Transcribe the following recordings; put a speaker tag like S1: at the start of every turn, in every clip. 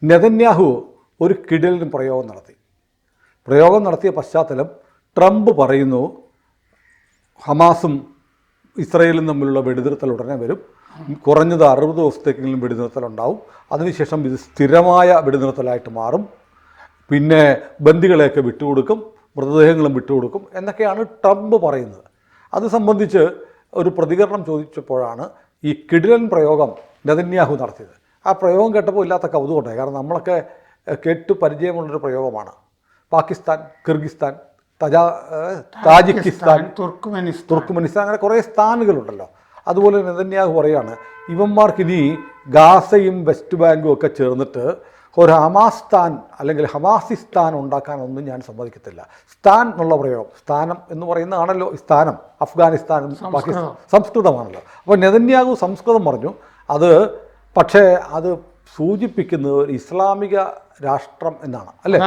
S1: Netanyahu ഒരു കിടിലൻ പ്രയോഗം നടത്തിയ പശ്ചാത്തലം ട്രംപ് പറയുന്നു ഹമാസും ഇസ്രയേലും തമ്മിലുള്ള വെടിനിർത്തൽ ഉടനെ വരും, കുറഞ്ഞത് 60 ദിവസത്തേക്കെങ്കിലും വെടിനിർത്തലുണ്ടാവും, അതിനുശേഷം ഇത് സ്ഥിരമായ വെടിനിർത്തലായിട്ട് മാറും, പിന്നെ ബന്ദികളെയൊക്കെ വിട്ടുകൊടുക്കും, മൃതദേഹങ്ങളും വിട്ടുകൊടുക്കും എന്നൊക്കെയാണ് ട്രംപ് പറയുന്നത്. അത് സംബന്ധിച്ച് ഒരു പ്രതികരണം ചോദിച്ചപ്പോഴാണ് ഈ കിടിലൻ പ്രയോഗം നെതന്യാഹു നടത്തിയത്. ആ പ്രയോഗം കേട്ടപ്പോൾ ഇല്ലാത്ത കൗതുകമുണ്ടായി. കാരണം നമ്മളൊക്കെ കേട്ട് പരിചയമുള്ളൊരു പ്രയോഗമാണ്. പാകിസ്ഥാൻ, കിർഗിസ്ഥാൻ, താജിക്കിസ്ഥാൻ, തുർക്ക്മെനിസ്ഥാൻ, അങ്ങനെ കുറേ സ്ഥാനുകളുണ്ടല്ലോ. അതുപോലെ നെതന്യാഹു പറയുകയാണ്, ഇവന്മാർക്കിനി ഗാസയും വെസ്റ്റ് ബാങ്കും ഒക്കെ ചേർന്നിട്ട് ഒരു ഹമാസ്ഥാൻ അല്ലെങ്കിൽ ഹമാസിസ്ഥാൻ ഉണ്ടാക്കാനൊന്നും ഞാൻ സമ്മതിക്കത്തില്ല. സ്ഥാൻ എന്നുള്ള പ്രയോഗം, സ്ഥാനം എന്ന് പറയുന്നതാണല്ലോ സ്ഥാനം, അഫ്ഗാനിസ്ഥാനും പാകിസ്ഥാൻ സംസ്കൃതമാണല്ലോ. അപ്പോൾ നെതന്യാഹു സംസ്കൃതം പറഞ്ഞു. പക്ഷേ അത് സൂചിപ്പിക്കുന്നത് ഒരു ഇസ്ലാമിക രാഷ്ട്രം എന്നാണ്, അല്ലേ?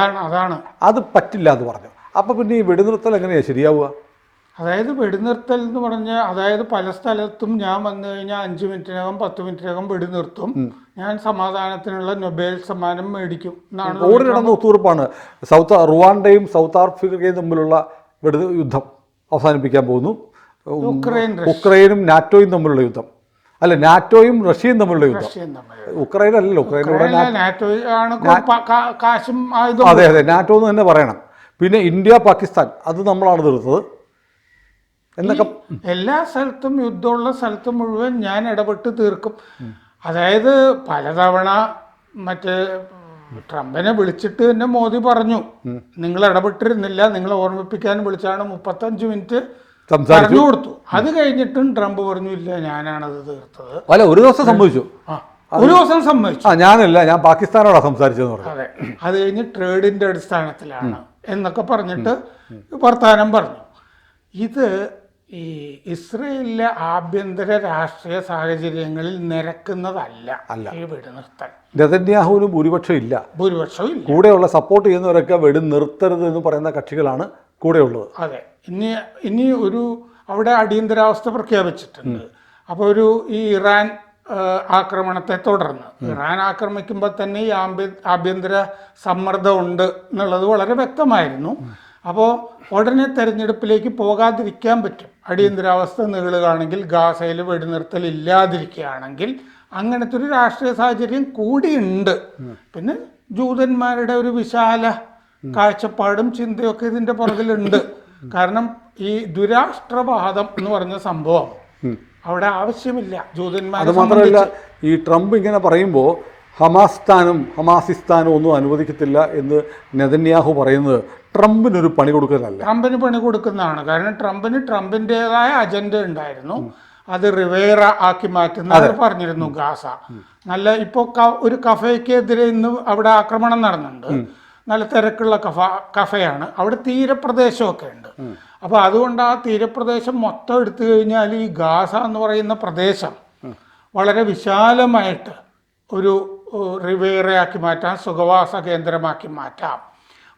S1: അത് പറ്റില്ല എന്ന് പറഞ്ഞു. അപ്പോൾ പിന്നെ ഈ വെടിനിർത്തൽ എങ്ങനെയാണ് ശരിയാവുക?
S2: അതായത് വെടിനിർത്തൽ എന്ന് പറഞ്ഞാൽ, അതായത് പല സ്ഥലത്തും ഞാൻ വന്നു കഴിഞ്ഞാൽ 5 മിനിറ്റിനകം 10 മിനിറ്റിനകം വെടിനിർത്തും, ഞാൻ സമാധാനത്തിനുള്ള നൊബേൽ സമ്മാനം മേടിക്കും എന്നാണ്
S1: ഓടിനടന്ന ഒത്തുതീർപ്പാണ്. റുവാണ്ടയും സൗത്ത് ആഫ്രിക്കയും തമ്മിലുള്ള യുദ്ധം അവസാനിപ്പിക്കാൻ പോകുന്നു. ഉക്രൈനും നാറ്റോയും തമ്മിലുള്ള യുദ്ധം, അല്ല നാറ്റോയും റഷ്യയും തമ്മിലുള്ള യുദ്ധം. ഉക്രൈനല്ലല്ലോ, ഉക്രൈനോട് അതെ നാറ്റോ എന്ന് തന്നെ പറയണം. പിന്നെ ഇന്ത്യ പാകിസ്ഥാൻ അത് നമ്മളാണ് തീർത്തത് എന്നൊക്കെ.
S2: എല്ലാ സ്ഥലത്തും യുദ്ധമുള്ള സ്ഥലത്ത് മുഴുവൻ ഞാൻ ഇടപെട്ട് തീർക്കും. അതായത് പലതവണ മറ്റേ ട്രംപിനെ വിളിച്ചിട്ട് തന്നെ മോദി പറഞ്ഞു, നിങ്ങൾ ഇടപെട്ടിരുന്നില്ല, നിങ്ങളെ ഓർമ്മിപ്പിക്കാൻ വിളിച്ചാണ് 35 മിനിറ്റ് പറഞ്ഞു കൊടുത്തു. അത് കഴിഞ്ഞിട്ടും ട്രംപ് പറഞ്ഞു, ഇല്ല ഞാനാണത് തീർത്തത്.
S1: അല്ല, ഒരു ദിവസം സംഭവിച്ചു, ഞാനല്ല, ഞാൻ പാകിസ്ഥാനോടാണ് സംസാരിച്ചതെന്ന് പറഞ്ഞു.
S2: അതെ, അത് കഴിഞ്ഞ് ട്രേഡിന്റെ അടിസ്ഥാനത്തിലാണ് എന്നൊക്കെ പറഞ്ഞിട്ട് വർത്താനം പറഞ്ഞു. ഇത് ഈ ഇസ്രയേലിലെ ആഭ്യന്തര രാഷ്ട്രീയ സാഹചര്യങ്ങളിൽ നിരക്കുന്നതല്ല ഈ വെടിനിർത്തൽ.
S1: നെതന്യാഹുവിന് ഭൂരിപക്ഷം ഇല്ല. കൂടെയുള്ള സപ്പോർട്ട് ചെയ്യുന്നവരൊക്കെ വെടിനിർത്തരുത് എന്ന് പറയുന്ന കക്ഷികളാണ് കൂടെയുള്ളത്.
S2: അതെ, ഇനി ഒരു അവിടെ അടിയന്തരാവസ്ഥ പ്രഖ്യാപിച്ചിട്ടുണ്ട്. അപ്പോൾ ഈ ഇറാൻ ആക്രമണത്തെ തുടർന്ന് ഇറാൻ ആക്രമിക്കുമ്പോൾ തന്നെ ഈ ആഭ്യന്തര സമ്മർദ്ദം ഉണ്ട് എന്നുള്ളത് വളരെ വ്യക്തമായിരുന്നു. അപ്പോൾ ഉടനെ തെരഞ്ഞെടുപ്പിലേക്ക് പോകാതിരിക്കാൻ പറ്റും. അടിയന്തരാവസ്ഥ നീളുകയാണെങ്കിൽ, ഗാസയിൽ വെടിനിർത്തൽ ഇല്ലാതിരിക്കുകയാണെങ്കിൽ, അങ്ങനത്തെ ഒരു രാഷ്ട്രീയ സാഹചര്യം കൂടിയുണ്ട്. പിന്നെ ജൂതന്മാരുടെ ഒരു വിശാല കാഴ്ചപ്പാടും ചിന്തയൊക്കെ ഇതിൻ്റെ പുറകിലുണ്ട്. കാരണം ഈ ദുരാഷ്ട്രവാദം എന്ന് പറഞ്ഞ സംഭവം അവിടെ ആവശ്യമില്ല ജൂതന്മാർ.
S1: അത് മാത്രമല്ല, ഈ ട്രംപ് ഇങ്ങനെ പറയുമ്പോൾ ഹമാസിസ്ഥാനും ഒന്നും അനുവദിക്കത്തില്ല എന്ന് നെതന്യാഹു പറയുന്നത് ട്രംപിനൊരു പണി കൊടുക്കുന്നതല്ല.
S2: ട്രംപിന് പണി കൊടുക്കുന്നതാണ്. കാരണം ട്രംപിൻ്റെതായ അജണ്ട ഉണ്ടായിരുന്നു. അത് റിവേറ ആക്കി മാറ്റുന്നത് പറഞ്ഞിരുന്നു. ഗാസ നല്ല ഇപ്പോൾ ഒരു കഫേക്കെതിരെ ഇന്ന് അവിടെ ആക്രമണം നടന്നുണ്ട്. നല്ല തിരക്കുള്ള കഫയാണ്. അവിടെ തീരപ്രദേശമൊക്കെ ഉണ്ട്. അപ്പോൾ അതുകൊണ്ട് ആ തീരപ്രദേശം മൊത്തം എടുത്തു കഴിഞ്ഞാൽ ഈ ഗാസ എന്ന് പറയുന്ന പ്രദേശം വളരെ വിശാലമായിട്ട് ഒരു റിവേറയാക്കി മാറ്റാം, സുഖവാസ കേന്ദ്രമാക്കി മാറ്റാം,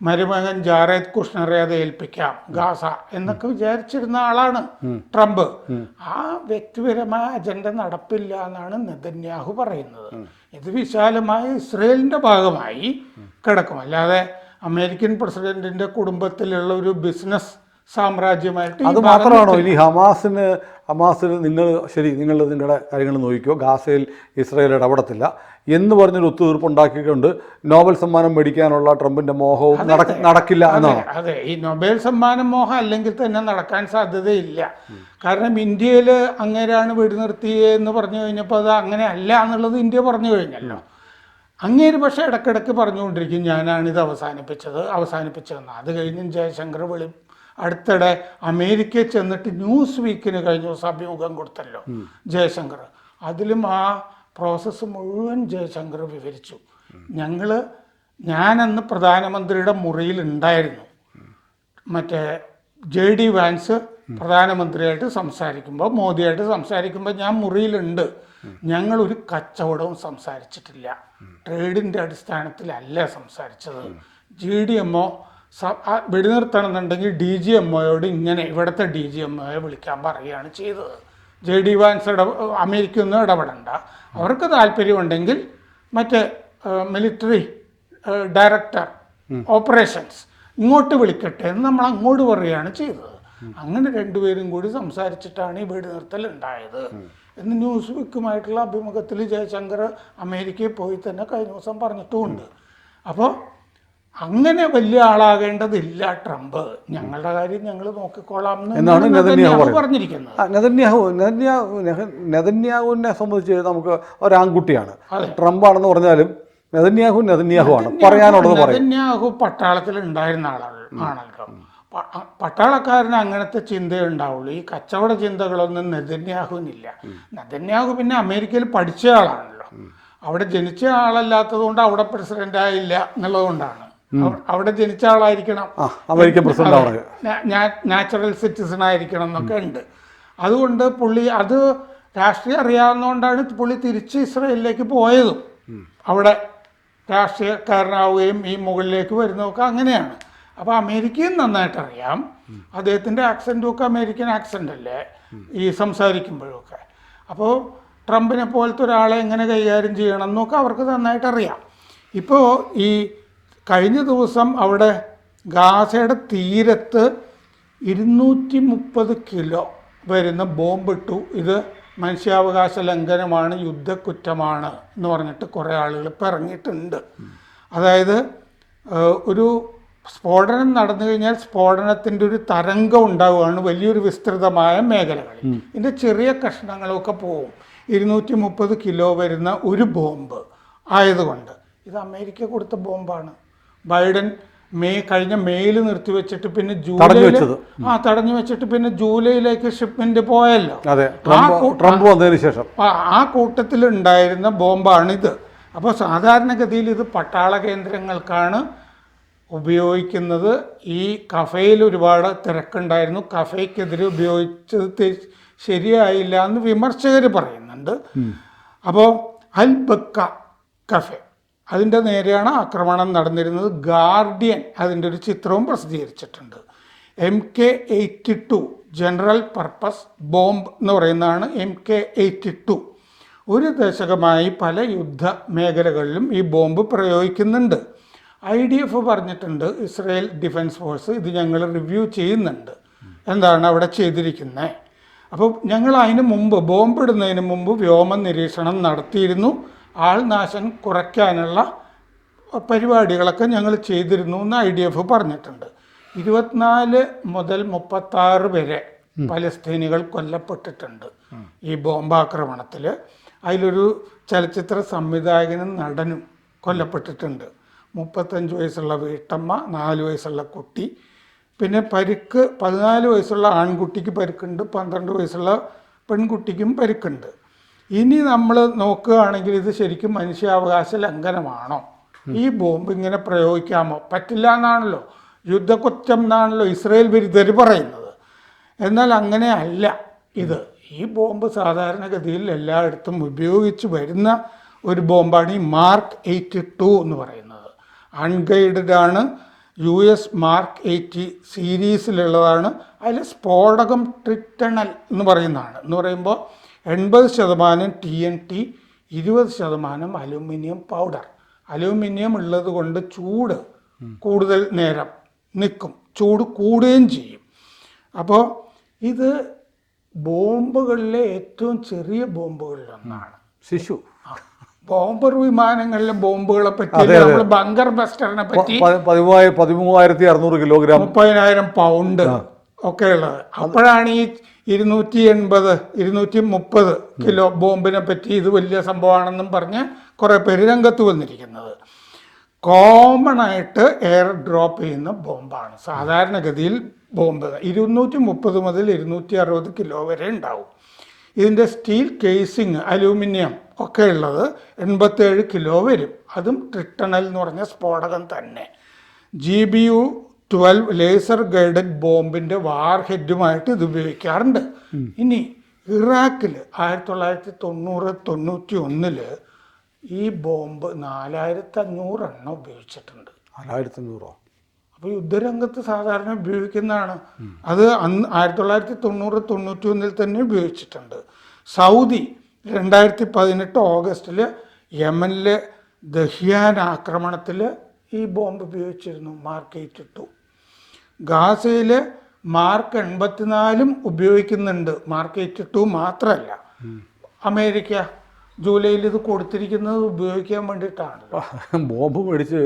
S2: മരുമകൻ ജാറേദ് കുഷ്ണറെ അത് ഏൽപ്പിക്കാം ഗാസ എന്നൊക്കെ വിചാരിച്ചിരുന്ന ആളാണ് ട്രംപ്. ആ വ്യക്തിപരമായ അജണ്ട നടപ്പില്ല എന്നാണ് നെതന്യാഹു പറയുന്നത്. ഇത് വിശാലമായ ഇസ്രയേലിൻ്റെ ഭാഗമായി കിടക്കും. അല്ലാതെ അമേരിക്കൻ പ്രസിഡന്റിന്റെ കുടുംബത്തിലുള്ള ഒരു ബിസിനസ് സാമ്രാജ്യമായിട്ട്.
S1: അത് മാത്രമാണോ ഇനി ഹമാസിന് നിങ്ങൾ നിങ്ങളുടെ കാര്യങ്ങൾ നോക്കിക്കോ, ഗാസയിൽ ഇസ്രായേൽ ഇടപെടത്തില്ല എന്ന് പറഞ്ഞൊരു ഒത്തുതീർപ്പുണ്ടാക്കിക്കൊണ്ട് നോബൽ സമ്മാനം മേടിക്കാനുള്ള ട്രംപിന്റെ മോഹവും നടക്കില്ല എന്നാണ്.
S2: അതെ, ഈ നൊബേൽ സമ്മാനം മോഹം അല്ലെങ്കിൽ തന്നെ നടക്കാൻ സാധ്യതയില്ല. കാരണം ഇന്ത്യയിൽ അങ്ങേരാണ് വെടിനിർത്തിയെന്ന് പറഞ്ഞു കഴിഞ്ഞപ്പോൾ അത് അങ്ങനെ അല്ല എന്നുള്ളത് ഇന്ത്യ പറഞ്ഞു കഴിഞ്ഞല്ലോ. അങ്ങേര് പക്ഷേ ഇടയ്ക്കിടയ്ക്ക് പറഞ്ഞുകൊണ്ടിരിക്കും ഞാനാണിത് അവസാനിപ്പിച്ചതെന്ന്. അത് കഴിഞ്ഞ് ജയശങ്കർ അടുത്തിടെ അമേരിക്കയിൽ ചെന്നിട്ട് ന്യൂസ് വീക്കിന് കഴിഞ്ഞ ദിവസം അഭിമുഖം കൊടുത്തല്ലോ ജയശങ്കർ. അതിലും ആ പ്രോസസ്സ് മുഴുവൻ ജയശങ്കർ വിവരിച്ചു. ഞാനന്ന് പ്രധാനമന്ത്രിയുടെ മുറിയിലുണ്ടായിരുന്നു. മറ്റേ JD വാൻസ് പ്രധാനമന്ത്രിയായിട്ട് സംസാരിക്കുമ്പോൾ, മോദിയായിട്ട് സംസാരിക്കുമ്പോൾ ഞാൻ മുറിയിലുണ്ട്. ഞങ്ങളൊരു കച്ചവടവും സംസാരിച്ചിട്ടില്ല, ട്രേഡിൻ്റെ അടിസ്ഥാനത്തിലല്ല സംസാരിച്ചത്. GDMO വെടിനിർത്തണമെന്നുണ്ടെങ്കിൽ DGMOയോട് ഇവിടുത്തെ DGMOയെ വിളിക്കാൻ പറയുകയാണ് ചെയ്തത്. JD വാൻസ് അമേരിക്കയൊന്നും ഇടപെടണ്ട, അവർക്ക് താല്പര്യമുണ്ടെങ്കിൽ മറ്റേ മിലിറ്ററി ഡയറക്ടർ ഓപ്പറേഷൻസ് ഇങ്ങോട്ട് വിളിക്കട്ടെ എന്ന് നമ്മൾ അങ്ങോട്ട് പറയുകയാണ് ചെയ്തത്. അങ്ങനെ രണ്ടുപേരും കൂടി സംസാരിച്ചിട്ടാണ് ഈ വെടിനിർത്തൽ ഉണ്ടായത് എന്ന് ന്യൂസ് വീക്കുമായിട്ടുള്ള അഭിമുഖത്തിൽ ജയശങ്കർ അമേരിക്കയിൽ പോയി തന്നെ കഴിഞ്ഞ ദിവസം പറഞ്ഞിട്ടുമുണ്ട്. അപ്പോൾ അങ്ങനെ വലിയ ആളാകേണ്ടതില്ല ട്രംപ്, ഞങ്ങളുടെ കാര്യം ഞങ്ങൾ നോക്കിക്കോളാം എന്നാണ് നെതന്യാഹു പറഞ്ഞിരിക്കുന്നത്.
S1: നെതന്യാഹുവിനെ സംബന്ധിച്ച് നമുക്ക് ഒരാൺകുട്ടിയാണ്. ട്രംപ് ആണെന്ന് പറഞ്ഞാലും നെതന്യാഹുവാണ് പറയാനുള്ളത്.
S2: നെതന്യാഹു പട്ടാളത്തിൽ ഉണ്ടായിരുന്ന ആണല്ലോ. പട്ടാളക്കാരന് അങ്ങനത്തെ ചിന്തയുണ്ടാവുള്ളൂ. ഈ കച്ചവട ചിന്തകളൊന്നും നെതന്യാഹുവിനില്ല. നെതന്യാഹു പിന്നെ അമേരിക്കയിൽ പഠിച്ച ആളാണല്ലോ. അവിടെ ജനിച്ച ആളല്ലാത്തത് കൊണ്ട് അവിടെ പ്രസിഡന്റ് ആയില്ല എന്നുള്ളതുകൊണ്ടാണ്. അവിടെ ജനിച്ച ആളായിരിക്കണം,
S1: അമേരിക്കൻ പ്രസിഡന്റ്,
S2: നാച്ചുറൽ സിറ്റിസൺ ആയിരിക്കണം എന്നൊക്കെ ഉണ്ട്. അതുകൊണ്ട് പുള്ളി അത് രാഷ്ട്രീയം അറിയാവുന്നതുകൊണ്ടാണ് പുള്ളി തിരിച്ച് ഇസ്രയേലിലേക്ക് പോയതും. അവിടെ രാഷ്ട്രീയക്കാരനാവുകയും ഈ മുകളിലേക്ക് വരുന്നതൊക്കെ അങ്ങനെയാണ്. അപ്പോൾ അമേരിക്കയും നന്നായിട്ട് അറിയാം. അദ്ദേഹത്തിൻ്റെ ആക്സൻറ്റും ഒക്കെ അമേരിക്കൻ ആക്സൻ്റ് അല്ലേ ഈ സംസാരിക്കുമ്പോഴൊക്കെ. അപ്പോൾ ട്രംപിനെ പോലത്തെ ഒരാളെ എങ്ങനെ കൈകാര്യം ചെയ്യണം എന്നൊക്കെ അവർക്ക് നന്നായിട്ട് അറിയാം. ഇപ്പോൾ ഈ കഴിഞ്ഞ ദിവസം അവിടെ ഗാസയുടെ തീരത്ത് 230 കിലോ വരുന്ന ബോംബിട്ടു. ഇത് മനുഷ്യാവകാശ ലംഘനമാണ്, യുദ്ധക്കുറ്റമാണ് എന്ന് പറഞ്ഞിട്ട് കുറേ ആളുകൾ ഇപ്പോൾ ഇറങ്ങിയിട്ടുണ്ട്. അതായത് ഒരു സ്ഫോടനം നടന്നു കഴിഞ്ഞാൽ സ്ഫോടനത്തിൻ്റെ ഒരു തരംഗം ഉണ്ടാവുകയാണ് വലിയൊരു വിസ്തൃതമായ മേഖലകളിൽ. ഇതിൻ്റെ ചെറിയ കഷ്ണങ്ങളൊക്കെ പോവും. 230 കിലോ വരുന്ന ഒരു ബോംബ് ആയതുകൊണ്ട് ഇത് അമേരിക്ക കൊടുത്ത ബോംബാണ്. ബൈഡൻ കഴിഞ്ഞ മെയിൽ നിർത്തിവെച്ചിട്ട് പിന്നെ ജൂലൈയിൽ തടഞ്ഞു വെച്ചിട്ട് പിന്നെ ജൂലൈയിലേക്ക് ഷിപ്മെന്റ് പോയല്ലോ. ആ കൂട്ടത്തിൽ ഉണ്ടായിരുന്ന ബോംബാണിത്. അപ്പോൾ സാധാരണഗതിയിൽ ഇത് പട്ടാള കേന്ദ്രങ്ങൾക്കാണ് ഉപയോഗിക്കുന്നത്. ഈ കഫേയിൽ ഒരുപാട് തിരക്കുണ്ടായിരുന്നു. കഫേക്കെതിരെ ഉപയോഗിച്ചത് ശരിയായില്ല എന്ന് വിമർശകർ പറയുന്നുണ്ട്. അപ്പോൾ അൽ ബക്ക കഫേ അതിൻ്റെ നേരെയാണ് ആക്രമണം നടന്നിരുന്നത്. ഗാർഡിയൻ അതിൻ്റെ ഒരു ചിത്രവും പ്രസിദ്ധീകരിച്ചിട്ടുണ്ട്. MK82 ജനറൽ പർപ്പസ് ബോംബ് എന്ന് പറയുന്നതാണ് MK82. ഒരു ദശകമായി പല യുദ്ധ മേഖലകളിലും ഈ ബോംബ് പ്രയോഗിക്കുന്നുണ്ട്. IDF പറഞ്ഞിട്ടുണ്ട്, ഇസ്രായേൽ ഡിഫൻസ് ഫോഴ്സ്, ഇത് ഞങ്ങൾ റിവ്യൂ ചെയ്യുന്നുണ്ട്, എന്താണ് അവിടെ ചെയ്തിരിക്കുന്നത്. അപ്പോൾ ഞങ്ങൾ അതിന് മുമ്പ് ബോംബിടുന്നതിന് മുമ്പ് വ്യോമ നിരീക്ഷണം നടത്തിയിരുന്നു. ആൾനാശം കുറയ്ക്കാനുള്ള പരിപാടികളൊക്കെ ഞങ്ങൾ ചെയ്തിരുന്നു എന്ന് IDF പറഞ്ഞിട്ടുണ്ട്. 24 മുതൽ 36 വരെ പലസ്തീനികൾ കൊല്ലപ്പെട്ടിട്ടുണ്ട് ഈ ബോംബാക്രമണത്തിൽ. അതിലൊരു ചലച്ചിത്ര സംവിധായകനും നടനും കൊല്ലപ്പെട്ടിട്ടുണ്ട്. 35 വയസ്സുള്ള വീട്ടമ്മ, 4 വയസ്സുള്ള കുട്ടി, പിന്നെ പരിക്ക് 14 വയസ്സുള്ള ആൺകുട്ടിക്ക് പരിക്കുണ്ട്, 12 വയസ്സുള്ള പെൺകുട്ടിക്കും പരിക്കുണ്ട്. ഇനി നമ്മൾ നോക്കുകയാണെങ്കിൽ ഇത് ശരിക്കും മനുഷ്യാവകാശ ലംഘനമാണോ? ഈ ബോംബ് ഇങ്ങനെ പ്രയോഗിക്കാമോ? പറ്റില്ല എന്നാണല്ലോ, യുദ്ധക്കുറ്റം എന്നാണല്ലോ ഇസ്രായേൽ വിരുദ്ധർ പറയുന്നത്. എന്നാൽ അങ്ങനെ അല്ല ഇത്. ഈ ബോംബ് സാധാരണഗതിയിൽ എല്ലായിടത്തും ഉപയോഗിച്ച് വരുന്ന ഒരു ബോംബാണ് ഈ മാർക്ക് 82 എന്ന് പറയുന്നത്. അൺഗൈഡഡ് ആണ്. US mark 80 സീരീസിലുള്ളതാണ്. അതിൽ സ്ഫോടകം ട്രിറ്റണൽ എന്ന് പറയുന്നതാണ്. എന്ന് പറയുമ്പോൾ 80% TNT, 20% അലൂമിനിയം പൗഡർ. അലൂമിനിയം ഉള്ളത് കൊണ്ട് ചൂട് കൂടുതൽ നേരം നിൽക്കും, ചൂട് കൂടുകയും ചെയ്യും. അപ്പോൾ ഇത് ബോംബുകളിലെ ഏറ്റവും ചെറിയ ബോംബുകളിലൊന്നാണ്.
S1: ശിശു
S2: ബോംബർ വിമാനങ്ങളിലെ ബോംബുകളെ പറ്റി, നമ്മൾ ബങ്കർ ബസ്റ്ററിനെ പറ്റി
S1: 13,600 കിലോഗ്രാം,
S2: 30,000 പൗണ്ട് ഒക്കെ ഉള്ളത്. അപ്പോഴാണ് ഈ 280, 230 കിലോ ബോംബിനെ പറ്റി ഇത് വലിയ സംഭവമാണെന്നും പറഞ്ഞ് കുറേ പേര് രംഗത്ത് വന്നിരിക്കുന്നത്. കോമൺ ആയിട്ട് എയർ ഡ്രോപ്പ് ചെയ്യുന്ന ബോംബാണ് സാധാരണഗതിയിൽ ബോംബ്. 230 മുതൽ 260 കിലോ വരെ ഉണ്ടാവും. ഇതിൻ്റെ സ്റ്റീൽ കേസിങ്, അലൂമിനിയം ഒക്കെ ഉള്ളത് 87 കിലോ വരും. അതും ട്രിട്ടണൽ എന്ന് പറഞ്ഞ സ്ഫോടകം തന്നെ. GBU-12 ലേസർ ഗൈഡഡ് ബോംബിൻ്റെ വാർ ഹെഡുമായിട്ട് ഇത് ഉപയോഗിക്കാറുണ്ട്. ഇനി ഇറാഖിൽ 1990-91 ഈ ബോംബ് 4,500 എണ്ണം ഉപയോഗിച്ചിട്ടുണ്ട്.
S1: 4,500?
S2: അപ്പോൾ യുദ്ധരംഗത്ത് സാധാരണ ഉപയോഗിക്കുന്നതാണ്. അത് അന്ന് 1990-91 തന്നെ ഉപയോഗിച്ചിട്ടുണ്ട്. സൗദി 2018 ഓഗസ്റ്റിൽ യമനിലെ ദഹിയാൻ ആക്രമണത്തിൽ ഈ ബോംബ് ഉപയോഗിച്ചിരുന്നു. മാർക്ക് 82. ഗാസയിൽ മാർക്ക് 84 ഉപയോഗിക്കുന്നുണ്ട്. മാർക്ക് 82 മാത്രമല്ല, അമേരിക്ക ജൂലൈയിൽ ഇത് കൊടുത്തിരിക്കുന്നത് ഉപയോഗിക്കാൻ വേണ്ടിയിട്ടാണ്.
S1: ബോംബ് മേടിച്ച്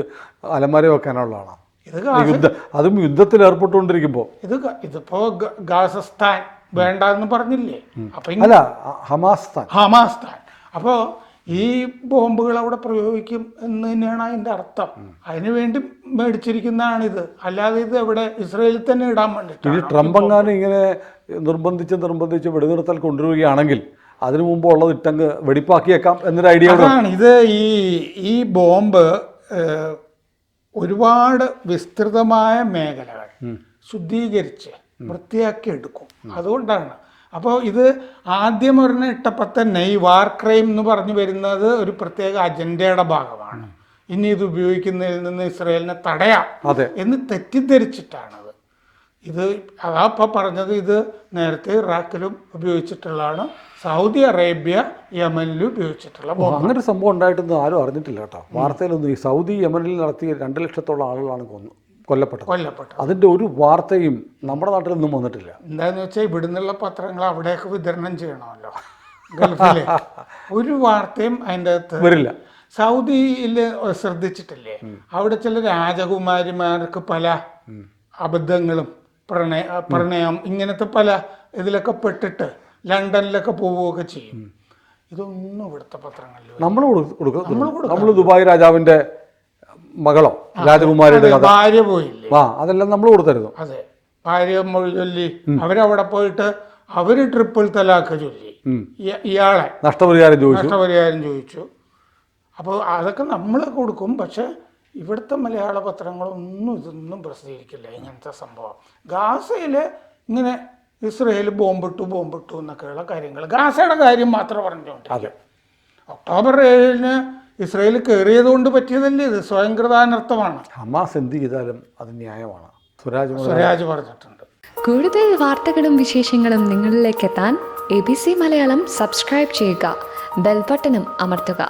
S1: അലമാര വെക്കാനുള്ളതാണ്
S2: ഇത്.
S1: അതും യുദ്ധത്തിൽ ഏർപ്പെട്ടുകൊണ്ടിരിക്കുമ്പോൾ
S2: ഇതിപ്പോ ഗാസസ്ഥാൻ വേണ്ടെന്ന് പറഞ്ഞില്ലേ? അപ്പൊ
S1: അല്ല, ഹമാസ്താൻ.
S2: അപ്പോൾ ഈ ബോംബുകൾ അവിടെ പ്രയോഗിക്കും എന്ന് തന്നെയാണ് അതിൻ്റെ അർത്ഥം. അതിനു വേണ്ടി മേടിച്ചിരിക്കുന്നതാണിത്. അല്ലാതെ ഇത് എവിടെ ഇസ്രയേലിൽ തന്നെ ഇടാൻ വേണ്ടിയിട്ട്.
S1: ഇനി ട്രംപ് എങ്ങാനും ഇങ്ങനെ നിർബന്ധിച്ച് വെടിനിർത്തൽ കൊണ്ടുവരികയാണെങ്കിൽ അതിനു മുമ്പ് ഉള്ളത് ഇട്ടങ്ങ് വെടിപ്പാക്കിയേക്കാം എന്നൊരു ഐഡിയ
S2: ആണ്. ഇത് ഈ ബോംബ് ഒരുപാട് വിസ്തൃതമായ മേഖലകൾ ശുദ്ധീകരിച്ച് വൃത്തിയാക്കി എടുക്കും. അതുകൊണ്ടാണ്. അപ്പോൾ ഇത് ആദ്യം ഒരെണ്ണം ഇട്ടപ്പോൾ തന്നെ ഈ വാർ ക്രൈം എന്ന് പറഞ്ഞു വരുന്നത് ഒരു പ്രത്യേക അജണ്ടയുടെ ഭാഗമാണ്. ഇനി ഇത് ഉപയോഗിക്കുന്നതിൽ നിന്ന് ഇസ്രയേലിനെ തടയാം എന്ന് തെറ്റിദ്ധരിച്ചിട്ടാണത്. ഇത് അതാ ഇപ്പോൾ പറഞ്ഞത്. ഇത് നേരത്തെ ഇറാഖിലും ഉപയോഗിച്ചിട്ടുള്ളതാണ്. സൗദി അറേബ്യ യമനിലും ഉപയോഗിച്ചിട്ടുള്ള ബോംബ്.
S1: അങ്ങനെ ഒരു സംഭവം ഉണ്ടായിട്ടൊന്നും ആരും അറിഞ്ഞിട്ടില്ല കേട്ടോ. വാർത്തയിലൊന്നും ഈ സൗദി യമനിൽ നടത്തിയ 2 ലക്ഷത്തോളം ആളുകളാണ് കൊല്ലപ്പെട്ടത്. അതിൻ്റെ ഒരു വാർത്തയും നമ്മുടെ നാട്ടിലൊന്നും വന്നിട്ടില്ല.
S2: എന്താന്ന് വെച്ചാൽ ഇവിടുന്നുള്ള പത്രങ്ങൾ അവിടെയൊക്കെ വിതരണം ചെയ്യണമല്ലോ. ഗൾഫിലെ ഒരു വാർത്തയും അതിൻ്റെ അകത്ത്
S1: വരില്ല.
S2: സൗദിയിൽ ശ്രദ്ധിച്ചിട്ടില്ലേ? അവിടെ ചില രാജകുമാരിമാർക്ക് പല അബദ്ധങ്ങളും പ്രണയം ഇങ്ങനത്തെ പല ഇതിലൊക്കെ പെട്ടിട്ട് ലണ്ടനിലൊക്കെ പോവുകയൊക്കെ ചെയ്യും. ഇതൊന്നും ഇവിടുത്തെ പത്രങ്ങളിൽ
S1: നമ്മൾ ദുബായ് രാജാവിന്റെ മകളോ രാജകുമാരിയുടെ
S2: ഭാര്യ പോയില്ലേ,
S1: അതെല്ലാം നമ്മൾ കൊടുത്തരുന്നു.
S2: അതെ, ഭാര്യ മൊഴി ചൊല്ലി അവരവിടെ പോയിട്ട് അവര് ട്രിപ്പിൾ തലാഖ് ചൊല്ലി ഇയാളെ
S1: നഷ്ടപരിഹാരം
S2: ചോദിച്ചു. അപ്പോൾ അതൊക്കെ നമ്മൾ കൊടുക്കും. പക്ഷെ ഇവിടുത്തെ മലയാള പത്രങ്ങളൊന്നും ഇതൊന്നും പ്രസിദ്ധീകരിക്കില്ല ഇങ്ങനത്തെ സംഭവം. ഗാസയിൽ ഇങ്ങനെ ഇസ്രയേൽ ബോംബിട്ടു എന്നൊക്കെയുള്ള കാര്യങ്ങൾ, ഗാസയുടെ കാര്യം മാത്രം പറഞ്ഞുകൊണ്ട്. ഒക്ടോബർ 7 ഇസ്രയേൽ കയറിയത് കൊണ്ട് പറ്റിയതല്ലേ ഇത്? സ്വയംകൃതാനർത്ഥമാണ്.
S1: ഹമാസ് എന്ത് ചെയ്താലും അത് ന്യായമാണ്.
S2: സുരാജ് പറഞ്ഞിട്ടുണ്ട്.
S3: കൂടുതൽ വാർത്തകളും വിശേഷങ്ങളും നിങ്ങളിലേക്ക് എത്താൻ ABC മലയാളം സബ്സ്ക്രൈബ് ചെയ്യുക, ബെൽ ബട്ടണും അമർത്തുക.